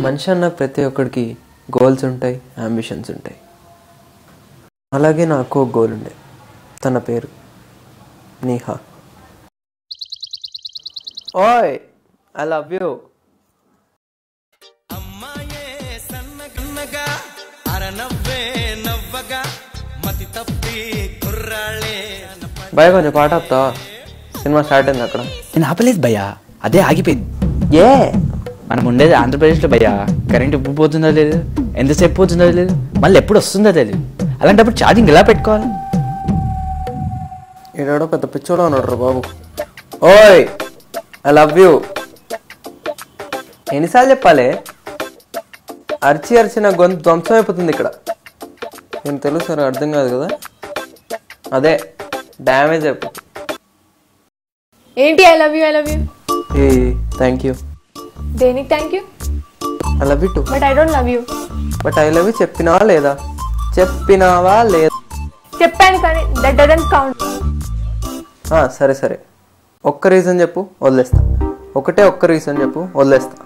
మనిషి అన్న ప్రతి ఒక్కడికి గోల్స్ ఉంటాయి, అంబిషన్స్ ఉంటాయి. అలాగే నాకు ఒక గోల్ ఉండే. తన పేరు నేహా. ఓయ్, ఐ లవ్ యూ. భయ కొంచెం పాట వస్తావా? సినిమా స్టార్ట్ అయింది అక్కడ. నేను ఆపలేదు భయ్యా, అదే ఆగిపోయింది. ఏ మనం ఉండేది ఆంధ్రప్రదేశ్లో భయ్యా. కరెంట్ ఎప్పుడు పోతుందో లేదు, ఎంతసేపు పోతుందో లేదు, మళ్ళీ ఎప్పుడు వస్తుందో తెలియదు. అలాంటప్పుడు ఛార్జింగ్ ఎలా పెట్టుకోవాలి? ఈడో పెద్ద పిచ్చోడు ఉన్నాడు బాబు. ఓయ్, ఐ లవ్ యూ. ఎన్నిసార్లు చెప్పాలి? అరిచి అరిచి నా గొంతు ధ్వంసం అయిపోతుంది ఇక్కడ. నేను తెలుసు సార్, అర్థం కాదు కదా, అదే డ్యామేజ్ అయిపోతుంది. ఏంటి I love you? I love you ఏ థ్యాంక్ యూ. దేనికి thank you? I love you too. But I don't love you. But I love you చెప్పినావా లేదా? చెప్పినావా లేదా? చెప్పాను కానీ దట్ డజంట్ కౌంట్. సరే సరే, ఒక్క రీజన్ చెప్పు, వదిలేస్తా. ఒకటే ఒక్క రీజన్ చెప్పు, వదిలేస్తా.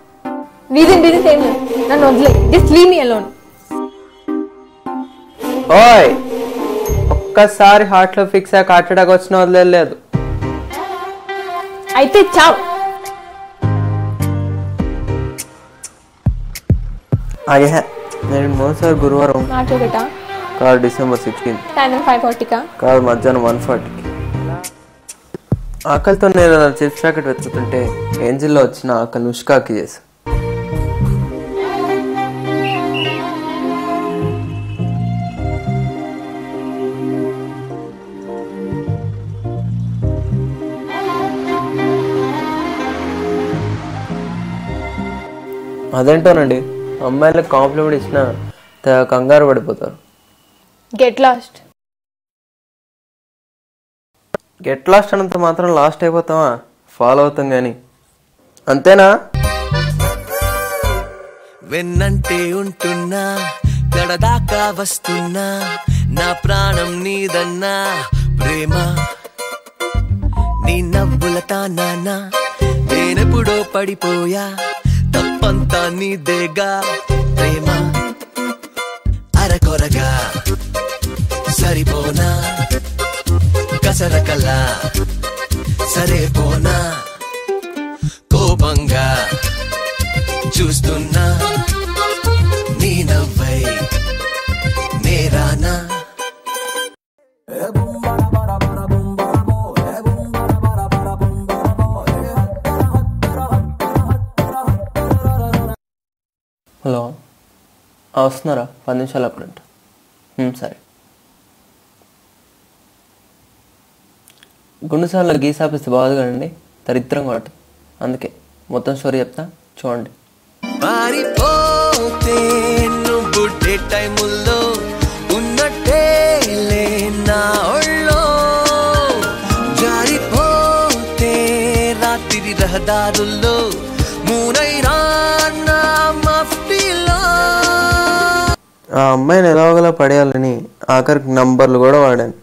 రీజన్ ఏం లేదు, నన్ను వదిలే. Just leave me alone. ఓయ్, ఒక్కసారి హార్ట్లో ఫిక్స్ అయ్యాక హార్ట్ అటాక్ వచ్చిన వదిలేదు. అయితే చావ్. నేను మరోసారి గురువారం మాట్లాడట కాదు, డిసెంబర్ 16 సాయంత్రం 5:40 కాదు, మధ్యాహ్నం 1:40. ఆకలితో నేను చిప్స్ ప్యాకెట్ వెతుకుతుంటే ఏంజిల్లో వచ్చిన ఆకలి నుష్కాకి చేసి అదేంటోనండి, అమ్మాయిలకు కాంప్లిమెంట్ ఇచ్చిన కంగారు పడిపోతారు. Get lost. గెట్ లాస్ట్ అన్నంత మాత్రం లాస్ట్ అయిపోతామా? ఫాలో అవుతాం కానీ, అంతేనా? వెన్నంటే ఉంటున్నా, గడదాకా వస్తున్నా, నా ప్రాణం నీదన్నా ప్రేమ. నీ నవ్వుల తానా నేనెప్పుడో పడిపోయా, తప్పంతా నీదేగా ప్రేమ. అరకొరగా సరిపోనా, కసరకలా సరే పోనా, కోపంగా చూస్తున్నా, నీ నవ్వై నేరానా. హలో, వస్తున్నారా? 10 నిమిషాలు అప్పుడంట. సరే. గుండెసార్లు గీసాపిస్తే బాగుంది కదండి, దరిద్రంగా ఉంటుంది. అందుకే మొత్తం స్టోరీ చెప్తా, చూడండి. పారిపోతే నువ్వు డే టైముల్లో ఉన్నట్టే నా ఒళ్ళో, జారిపోతే రాత్రి రహదారుల్లో మూనైనా నా మఫ్టీలో. ఆ అమ్మాయిని ఎలాగోలా పడేయాలని ఆఖరికి నంబర్లు కూడా వాడాను.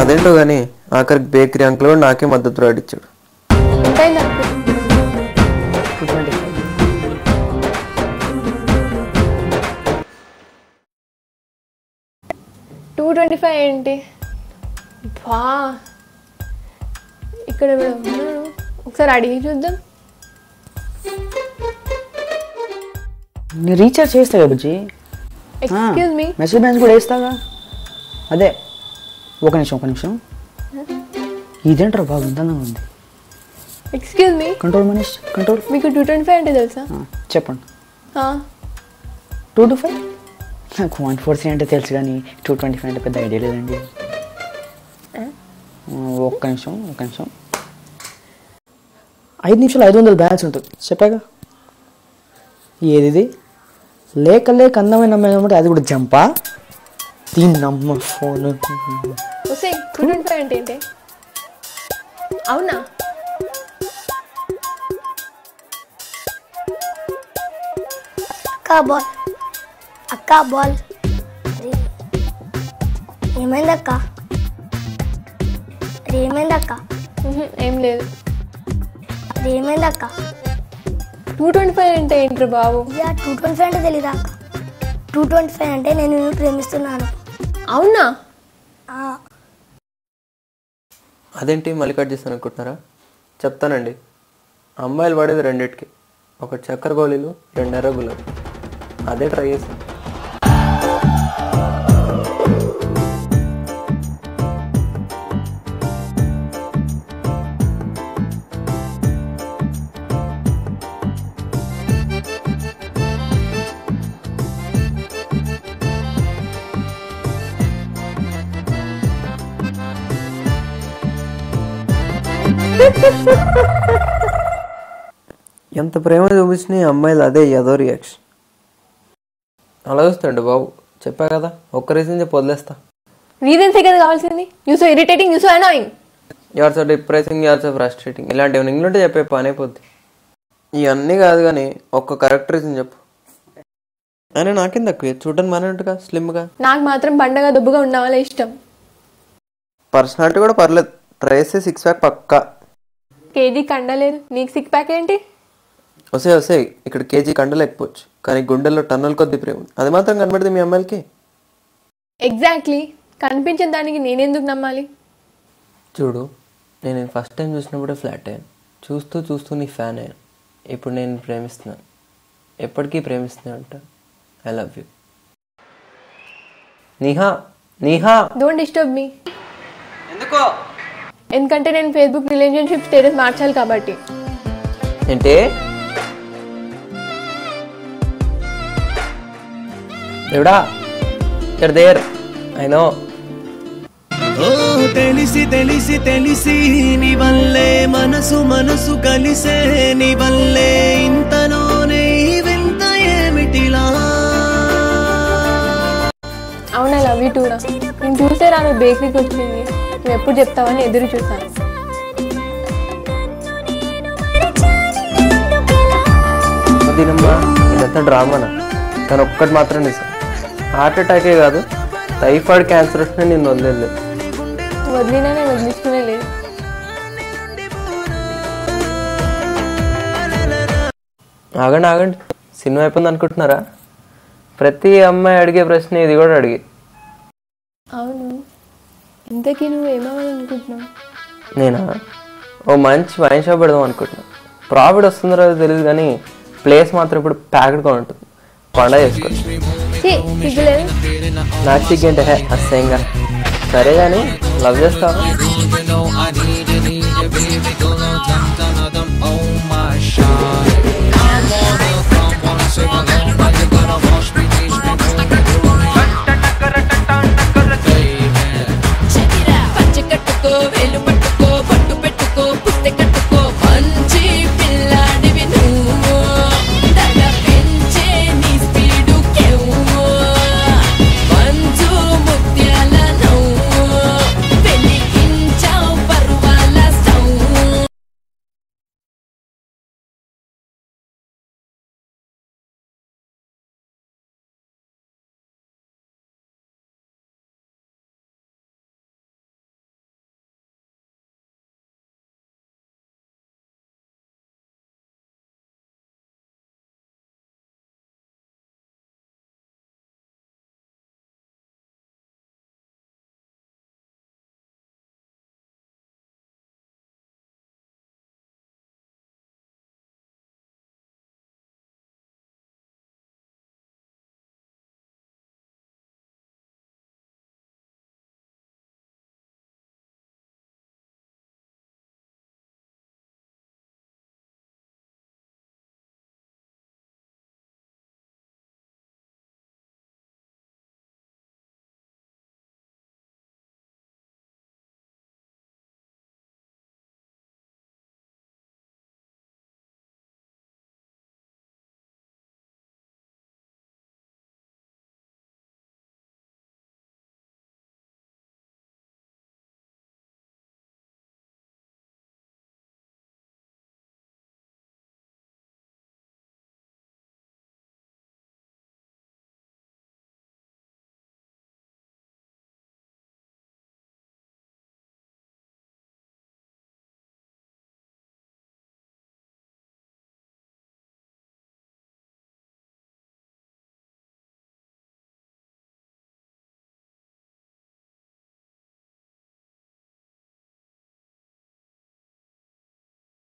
అదేంటో కానీ ఆఖరికి బేకరీ అంకుల్ కూడా నాకే మద్దతు రాడిచ్చాడు. 225 ఏంటి బా, ఇక్కడ ఉన్నాను, ఒకసారి అడిగి చూద్దాం. నేను రీఛార్జ్ చేస్తా కదా బుజ్జి. ఎక్స్క్యూజ్ మీ, మెసేజ్ బ్యాన్స్ కూడా వేస్తాగా. అదే ఒక నిమిషం. ఇదేంటారా బాగా విందంగా ఉంది. Excuse me. Control Manish, control. మీకు 225 అంటే తెలుసా? చెప్పండి. 225 నాకు 140 అంటే తెలుసు కానీ 225 అంటే పెద్ద ఐడియా లేదండి. ఒక్క నిమిషం 5 నిమిషాలు 500 బ్యాలెన్స్ ఉంటుంది చెప్పాగా. ఏది లేక అందమైన అమ్మాయి, అది కూడా జంపా దీన్నమ్మ ఫోన్. 225 అంటే ఏంటి? అవునా? అక్క బాల్ ఏమైంది అక్క? అదేమైందక్క ఏం లేదు. అదేమైందక్క 225 అంటే ఏంటి బాబు? 225 అంటే తెలీదా అక్క? 225 అంటే నేను నిన్ను ప్రేమిస్తున్నాను. అవునా? అదేంటి మళ్ళీ కట్ చేస్తాను అనుకుంటున్నారా? చెప్తానండి. అమ్మాయిలు పడేది రెండిటికి, ఒకటి చక్కెర గోళీలు, 2 ఎర్ర గులాబీ. అదే ట్రై చేస్తాను. ఎంత ప్రేమ చూపించిన అమ్మాయిలు అదే ఏదో రియాక్షన్. అలా వస్తాండి బాబు, చెప్పా కదా, ఒక్క రీజన్ చెప్పి వదిలేస్తా. రీజన్సే కదా కావాల్సింది. You so irritating, you so annoying. You're so depressing, you're so frustrating. ఇలాంటివి ఇంగ్లీష్ చెప్పే పని అయిపోద్ది. ఇవన్నీ కాదు కానీ ఒక్క కరెక్ట్ రీజన్ చెప్పు. అయినా నాకేం తక్కువ, చూడడానికి మానేట్టుగా స్లిమ్గా. నాకు మాత్రం బండగా దుబ్బుగా ఉన్న వాళ్ళే ఇష్టం. పర్సనాలిటీ కూడా పర్లేదు, ట్రై చేస్తే 6 ప్యాక్ పక్కా. కేజీ కండలేదు, నీకు 6 ప్యాక్ ఏంటి? వస్తే ఇక్కడ కేజీ కండలేకపోవచ్చు, కానీ గుండెల్లో టన్నుల కొద్ది ప్రేమ అది మాత్రం కనబడితే మీ అమ్మాయిలకి. ఎగ్జాక్ట్లీ, కనిపించిన దానికి నేనెందుకు నమ్మాలి? చూడు, నేను ఫస్ట్ టైం చూసినప్పుడే ఫ్లాట్ అయ్యాను. చూస్తూ చూస్తూ నీ ఫ్యాన్ అయ్యాను. ఇప్పుడు నేను ప్రేమిస్తున్నాను, ఎప్పటికీ ప్రేమిస్తున్నాను అంట. I love you Neha. Neha, don't disturb me. ఎందుకో? ఎందుకంటే నేను ఫేస్బుక్ రిలేషన్షిప్ స్టేటస్ మార్చాలి కాబట్టి. ఏంటి? ఎవడా దేర్? I know. ఓ తెలిసి తెలిసి తెలిసి నీ వల్లే మనసు మనసు కలిసే, నీ వల్లే ఇంతలోనే వింత ఏమిటిలా. అవునా, లవ్ యూ టూరా. నేను చూస్తే రాను బేకరీకి వచ్చింది, నువ్వు ఎప్పుడు చెప్తావని ఎదురు చూసాను. దీనమ్మా, ఇదంతా డ్రామానా? కానీ ఒక్కటి మాత్రం నిజం, హార్ట్ అటాకే కాదు, టైఫాయిడ్ క్యాన్సర్ వచ్చినా నేను వదిలేదు. వదిలినా నేను వదిలించుకునే లేదు. ఆగండి, సినిమా అయిపోయింది అనుకుంటున్నారా? ప్రతి అమ్మాయి అడిగే ప్రశ్న ఇది కూడా అడిగి. అవును, ఇంతకీ నువ్వు ఏమవ్వాలి అనుకుంటున్నావు? నేనా? ఓ మంచి వైన్ షాప్ పెడదాం అనుకుంటున్నాను. ప్రాఫిట్ వస్తుందో రాదో తెలియదు కానీ ప్లేస్ మాత్రం ఇప్పుడు ప్యాక్డ్గా ఉంటుంది. పండగ చేసుకోవచ్చు. నాకు సిగ్గంటే అసహ్యంగా. సరే కానీ లవ్ చేస్తావా?